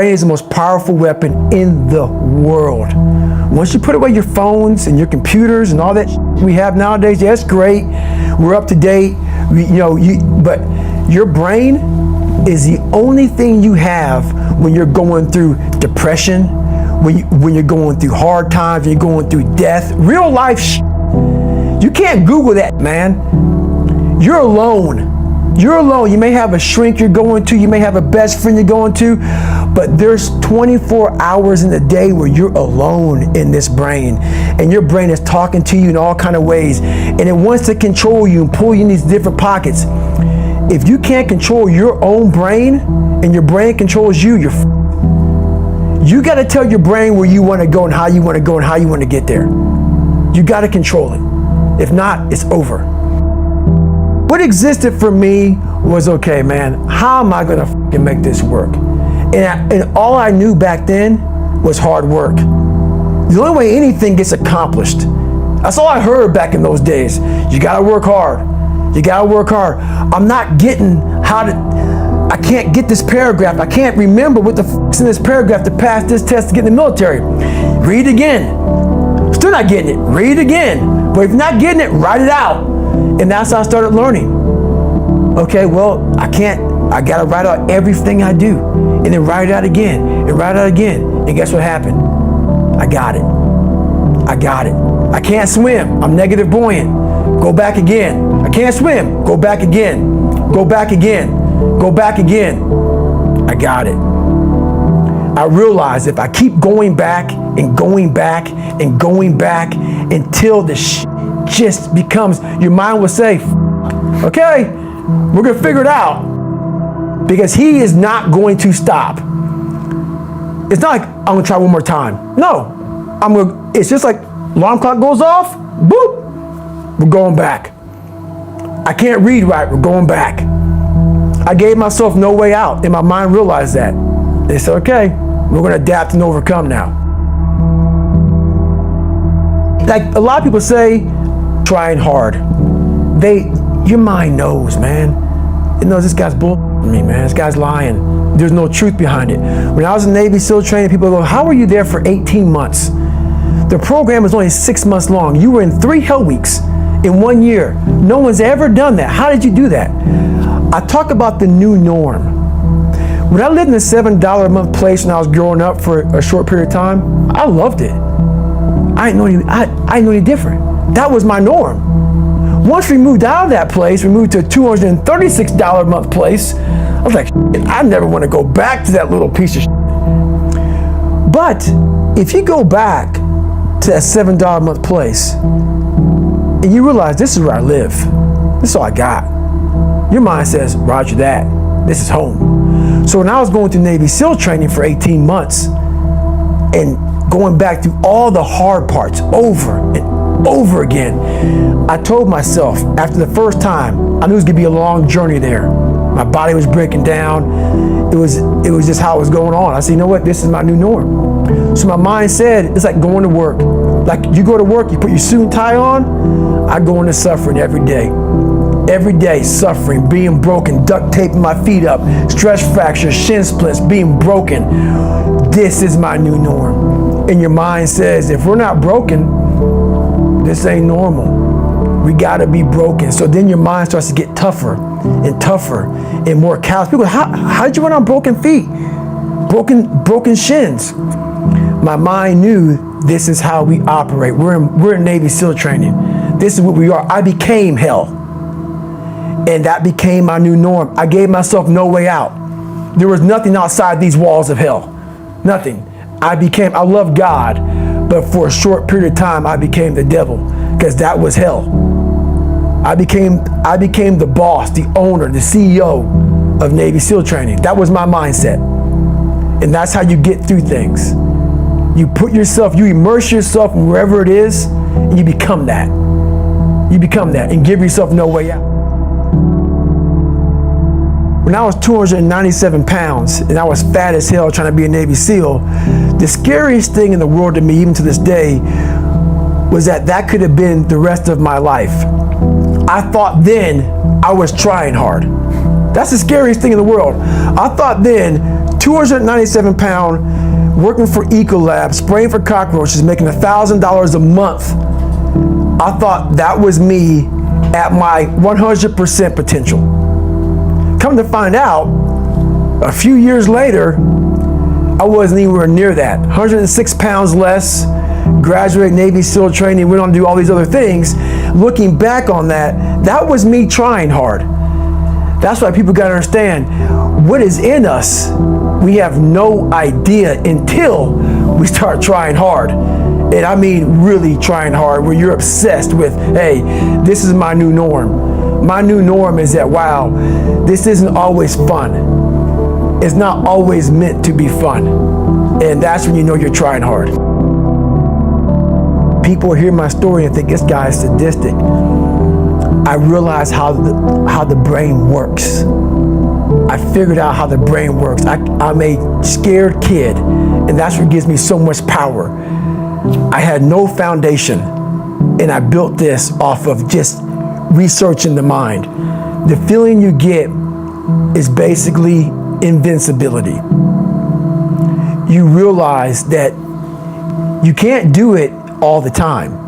brain is the most powerful weapon in the world. Once you put away your phones and your computers and all that we have nowadays, yeah, it's great. We're up to date. But your brain is the only thing you have when you're going through depression, when you're going through hard times, when you're going through death, real life. You can't Google that, man. You're alone. You're alone. You may have a shrink you're going to, you may have a best friend you're going to, but there's 24 hours in the day where you're alone in this brain, and your brain is talking to you in all kinds of ways, and it wants to control you and pull you in these different pockets. If you can't control your own brain and your brain controls you, you got to tell your brain where you want to go and how you want to go and how you want to get there. You got to control it. If not, it's over. What existed for me was, okay, man, how am I going to make this work? And all I knew back then was hard work. The only way anything gets accomplished. That's all I heard back in those days. You got to work hard. You got to work hard. I'm not getting I can't get this paragraph. I can't remember what the f***'s in this paragraph to pass this test to get in the military. Read again. Still not getting it. Read again. But if you're not getting it, write it out. And that's how I started learning. Okay, well, I got to write out everything I do. And then write it out again. And write it out again. And guess what happened? I got it. I got it. I can't swim. I'm negative buoyant. Go back again. I can't swim. Go back again. Go back again. Go back again. I got it. I realized if I keep going back and going back and going back until the just becomes, your mind will say, okay, we're going to figure it out. Because he is not going to stop. It's not like I'm going to try one more time. No. It's just like alarm clock goes off, boop, we're going back. I can't read right, we're going back. I gave myself no way out, and my mind realized that. They said, okay, we're going to adapt and overcome now. Like a lot of people say, trying hard. Your mind knows, man. It knows this guy's bull me, man. This guy's lying. There's no truth behind it. When I was in Navy SEAL training, people go, how were you there for 18 months? The program was only 6 months long. You were in 3 hell weeks in 1 year. No one's ever done that. How did you do that? I talk about the new norm. When I lived in a $7 a month place when I was growing up for a short period of time, I loved it. I didn't know any different. That was my norm. Once we moved out of that place, we moved to a $236 a month place. I was like, I never want to go back to that little piece of shit. But if you go back to that $7 a month place and you realize this is where I live, this is all I got, your mind says, roger that, this is home. So when I was going through Navy SEAL training for 18 months and going back through all the hard parts over and over again, I told myself after the first time, I knew it was gonna be a long journey there. My body was breaking down. It was just how it was going on. I said, you know what, this is my new norm. So my mind said, it's like going to work. Like you go to work, you put your suit and tie on, I go into suffering every day. Every day, suffering, being broken, duct taping my feet up, stress fractures, shin splits, being broken. This is my new norm. And your mind says, if we're not broken, this ain't normal. We gotta be broken. So then your mind starts to get tougher and tougher and more callous. People, how did you run on broken feet? Broken shins. My mind knew this is how we operate. We're in Navy SEAL training. This is what we are. I became hell. And that became my new norm. I gave myself no way out. There was nothing outside these walls of hell. Nothing. I loved God, but for a short period of time, I became the devil, because that was hell. I became the boss, the owner, the CEO of Navy SEAL training. That was my mindset. And that's how you get through things. You immerse yourself in wherever it is, and you become that. You become that and give yourself no way out. When I was 297 pounds and I was fat as hell trying to be a Navy SEAL, the scariest thing in the world to me, even to this day, was that could have been the rest of my life. I thought then I was trying hard. That's the scariest thing in the world. I thought then 297 pound, working for Ecolab, spraying for cockroaches, making $1,000 a month. I thought that was me at my 100% potential. Come to find out, a few years later, I wasn't anywhere near that. 106 pounds less, graduated Navy SEAL training, went on to do all these other things. Looking back on that, that was me trying hard. That's why people gotta understand, what is in us, we have no idea until we start trying hard. And I mean really trying hard, where you're obsessed with, hey, this is my new norm. My new norm is that, wow, this isn't always fun. It's not always meant to be fun. And that's when you know you're trying hard. People hear my story and think this guy is sadistic. I realized how the brain works. I figured out how the brain works. I'm a scared kid, and that's what gives me so much power. I had no foundation, and I built this off of just researching the mind. The feeling you get is basically invincibility. You realize that you can't do it all the time.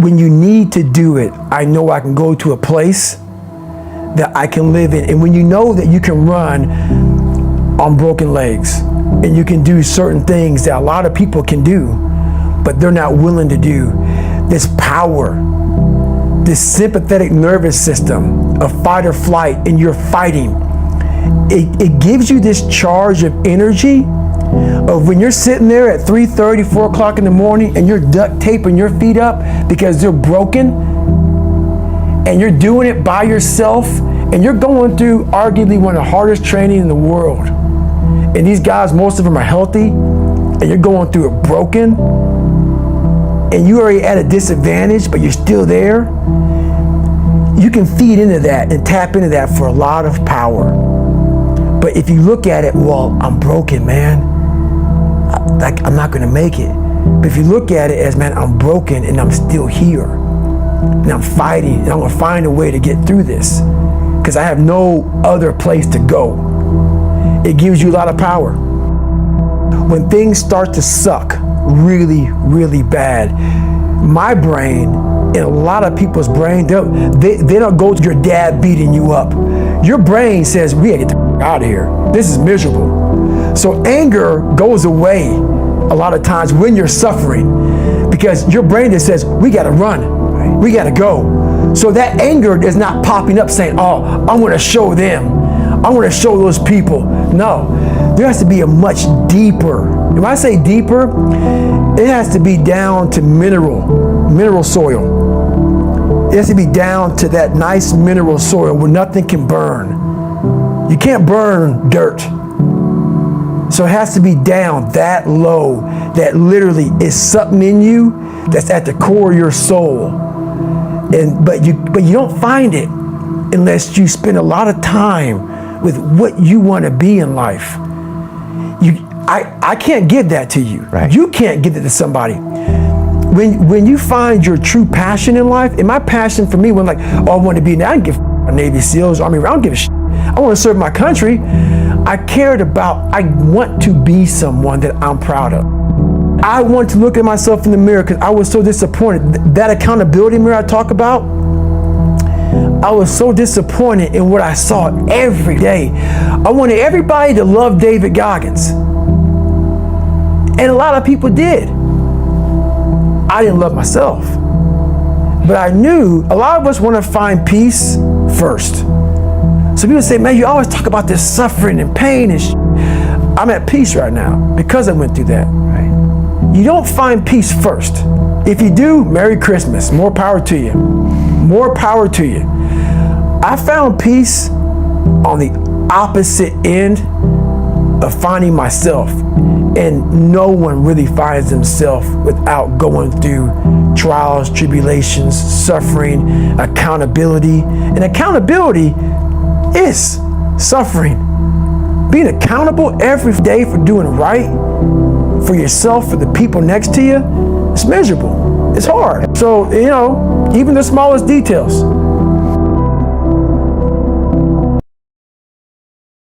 When you need to do it, I know I can go to a place that I can live in. And when you know that you can run on broken legs, and you can do certain things that a lot of people can do, but they're not willing to do, this power, this sympathetic nervous system of fight or flight, and you're fighting, it gives you this charge of energy of when you're sitting there at 3:30, 4 o'clock in the morning, and you're duct taping your feet up because they're broken, and you're doing it by yourself, and you're going through arguably one of the hardest training in the world. And these guys, most of them are healthy, and you're going through it broken, and you're already at a disadvantage, but you're still there. You can feed into that and tap into that for a lot of power. But if you look at it, well, I'm broken, man. I'm not gonna make it. But if you look at it as, man, I'm broken and I'm still here, and I'm fighting, and I'm gonna find a way to get through this, because I have no other place to go. It gives you a lot of power. When things start to suck really, really bad, my brain and a lot of people's brain, they don't go to your dad beating you up. Your brain says, we gotta get the out of here. This is miserable. So anger goes away a lot of times when you're suffering, because your brain just says, we gotta run, we gotta go. So that anger is not popping up saying, oh, I'm gonna show them, I'm gonna show those people. No, there has to be a much deeper, when I say deeper, it has to be down to mineral soil. It has to be down to that nice mineral soil where nothing can burn. You can't burn dirt. So it has to be down that low, that literally is something in you that's at the core of your soul. But you don't find it unless you spend a lot of time with what you want to be in life. I can't give that to you. Right. You can't give it to somebody. When you find your true passion in life, and my passion for me, when like, oh, I want to be, I don't give a Navy SEALs, Army, I don't give a shit. I want to serve my country. I want to be someone that I'm proud of. I want to look at myself in the mirror because I was so disappointed. That accountability mirror I talk about, I was so disappointed in what I saw every day. I wanted everybody to love David Goggins. And a lot of people did. I didn't love myself. But I knew a lot of us want to find peace first. So people say, man, you always talk about this suffering and pain and I'm at peace right now because I went through that. Right? You don't find peace first. If you do, Merry Christmas. More power to you. More power to you. I found peace on the opposite end of finding myself. And no one really finds themselves without going through trials, tribulations, suffering, accountability. And accountability is suffering. Being accountable every day for doing right for yourself, for the people next to you, it's miserable. It's hard. So, even the smallest details.